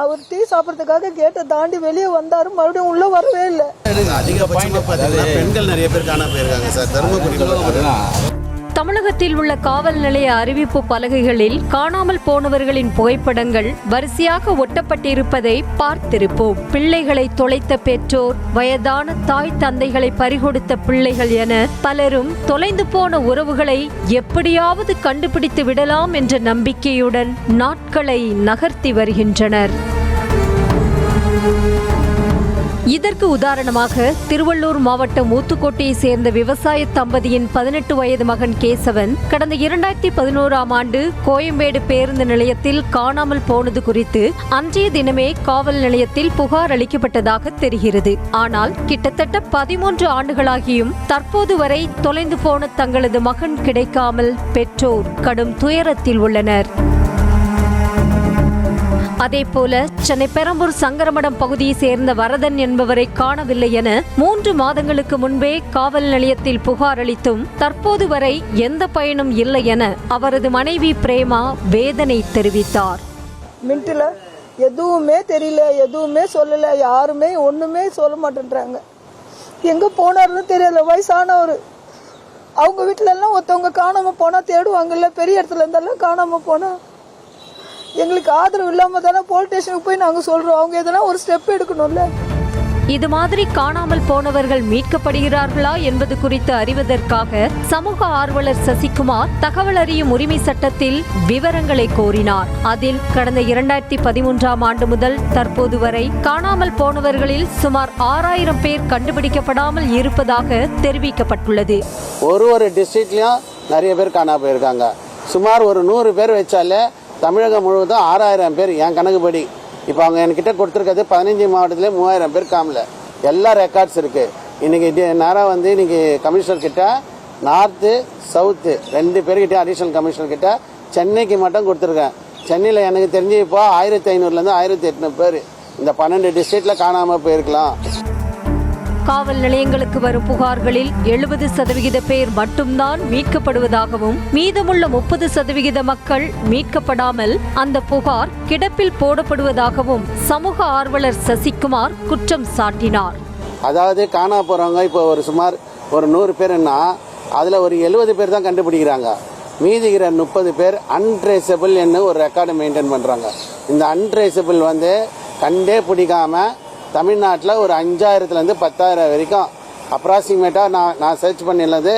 அவர் tea சாப்பிட்றதுக்காக கேட்டை தாண்டி வெளியே வந்தாரு, மறுபடியும் உள்ள வரவே இல்லை. அதிகபட்சமாக பார்த்தீங்கன்னா பெண்கள் நிறைய பேர் காணாம போயிருக்காங்க சார். தருமபுரி தமிழகத்தில் உள்ள காவல் நிலைய அறிவிப்பு பலகைகளில் காணாமல் போனவர்களின் புகைப்படங்கள் வரிசையாக ஒட்டப்பட்டிருப்பதை பார்த்திருப்போம். பிள்ளைகளை தொலைத்த பெற்றோர், வயதான தாய் தந்தைகளை பறிகொடுத்த பிள்ளைகள் என பலரும் தொலைந்து போன உறவுகளை எப்படியாவது கண்டுபிடித்து விடலாம் என்ற நம்பிக்கையுடன் நாட்களை நகர்த்தி வருகின்றனர். இதற்கு உதாரணமாக திருவள்ளூர் மாவட்டம் ஊத்துக்கோட்டையை சேர்ந்த விவசாய தம்பதியின் 18 வயது மகன் கேசவன் கடந்த 2011ஆம் ஆண்டு கோயம்பேடு பேருந்து நிலையத்தில் காணாமல் போனது குறித்து அன்றைய தினமே காவல் நிலையத்தில் புகார் அளிக்கப்பட்டதாக தெரிகிறது. ஆனால் கிட்டத்தட்ட 13 ஆண்டுகளாகியும் தற்போது வரை தொலைந்து போன தங்களது மகன் கிடைக்காமல் பெற்றோர் கடும் துயரத்தில் உள்ளனர். அதேபோல சென்னை பெரம்பூர் சங்கரமடம் பகுதியை சேர்ந்த வரதன் என்பவரை காணவில்லை என 3 மாதங்களுக்கு முன்பே காவல் நிலையத்தில் புகார் அளித்தும் தற்போது வரை எந்த பயனும் இல்லை என அவரது மனைவி பிரேமா வேதனை தெரிவித்தார். மின்ட்டில் எதுவுமே தெரியல, எதுவுமே சொல்லல, யாருமே ஒண்ணுமே சொல்ல மாட்டேன்றாங்க. எங்க போனாருன்னு தெரியல. வயசானவர், அவங்க வீட்டுல எல்லாம் ஒருத்தவங்க காணாம போனா தேடுவாங்கல்ல, பெரிய இடத்துல இருந்தெல்லாம் காணாம போனா எங்களுக்கு ஆதரவு இல்லாம தானே போலீஸ் ஸ்டேஷனுக்கு போய் நாங்க சொல்றோம். அவங்க எதனா ஒரு ஸ்டெப் எடுக்கணும்ல. இது மாதிரி காணாமல் போனவர்கள் மீட்கப்படுகிறார்களா என்பது குறித்து அறிவதற்காக சமூக ஆர்வலர் சசிகுமார் தகவல் அறியும் உரிமை சட்டத்தில் விவரங்களை கோரினார். அதில் கடந்த 2013ஆம் ஆண்டு முதல் தற்போது வரை காணாமல் போனவர்களில் சுமார் 6000 பேர் கண்டுபிடிக்கப்படாமல் இருப்பதாக தெரிவிக்கப்பட்டுள்ளது. ஒரு டிஸ்ட்ரிக்ட்லயும் நிறைய பேர் காணாம போயிருக்காங்க. சுமார் ஒரு 100 பேர் வச்சாலே தமிழகம் முழுவதும் 6000 பேர் என் கணக்குப்படி. இப்போ அவங்க என்கிட்ட கொடுத்துருக்கிறது 15 மாவட்டத்திலே 3000 பேர் காமல. எல்லா ரெக்கார்ட்ஸ் இருக்கு. இன்னைக்கு நேரம் இன்னைக்கு கமிஷனர் கிட்ட நார்த்து சவுத்து 2 பேர்கிட்ட அடிஷனல் கமிஷனர் கிட்ட சென்னைக்கு மட்டும் கொடுத்துருக்கேன். சென்னையில் எனக்கு தெரிஞ்சு இப்போ 1500லேருந்து 1800 பேர் இந்த 12 டிஸ்ட்ரிக்ட்ல காணாம போயிருக்கலாம். காவல் நிலையங்களுக்கு வரும் புகார்களில் 70% பேர் மட்டும்தான் மீட்கப்படுவதாகவும் மீதமுள்ள 30% மக்கள் மீட்கப்படாமல் அந்த புகார் கிடப்பில் போடப்படுவதாகவும் சமூக ஆர்வலர் சசிகுமார் குற்றம் சாட்டினார். அதாவது காணாம போறவங்க இப்போ சுமார் ஒரு 100 பேர்னா அதுல ஒரு 70 பேர் தான் கண்டுபிடிக்கிறாங்க. மீதிகிற 30 பேர் அன்ட்ரேசபிள் என்று ஒரு ரெக்கார்டு மெயின்டைன் பண்றாங்க. இந்த அன்ட்ரேசபிள் கண்டே பிடிக்காம தமிழ்நாட்டில் ஒரு 5000லேருந்து 10,000 வரைக்கும் அப்ராக்சிமேட்டாக நான் சர்ச் பண்ணினது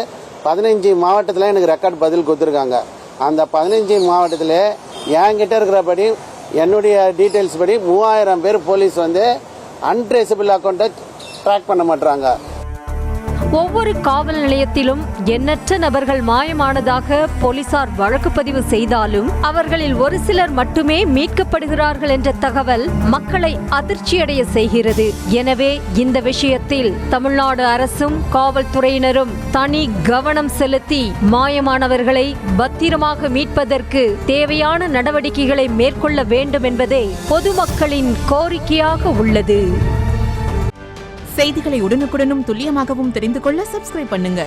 15 மாவட்டத்தில் எனக்கு ரெக்கார்ட் பதில் கொடுத்துருக்காங்க. அந்த 15 மாவட்டத்தில் என்கிட்ட இருக்கிறபடி என்னுடைய டீட்டெயில்ஸ் படி 3000 பேர் போலீஸ் அன்ட்ரேசபிள் அக்கௌண்ட்டை ட்ராக் பண்ண மாட்டாங்க. ஒவ்வொரு காவல் நிலையத்திலும் எண்ணற்ற நபர்கள் மாயமானதாக போலீசார் வழக்கு பதிவு செய்தாலும் அவர்களில் ஒரு சிலர் மட்டுமே மீட்கப்படுகிறார்கள் என்ற தகவல் மக்களை அதிர்ச்சியடைய செய்கிறது. எனவே இந்த விஷயத்தில் தமிழ்நாடு அரசும் காவல்துறையினரும் தனி கவனம் செலுத்தி மாயமானவர்களை பத்திரமாக மீட்பதற்கு தேவையான நடவடிக்கைகளை மேற்கொள்ள வேண்டும் என்பதே பொதுமக்களின் கோரிக்கையாக உள்ளது. செய்திகளை உடனுக்குடனும் துல்லியமாகவும் தெரிந்து கொள்ள சப்ஸ்கிரைப் பண்ணுங்க.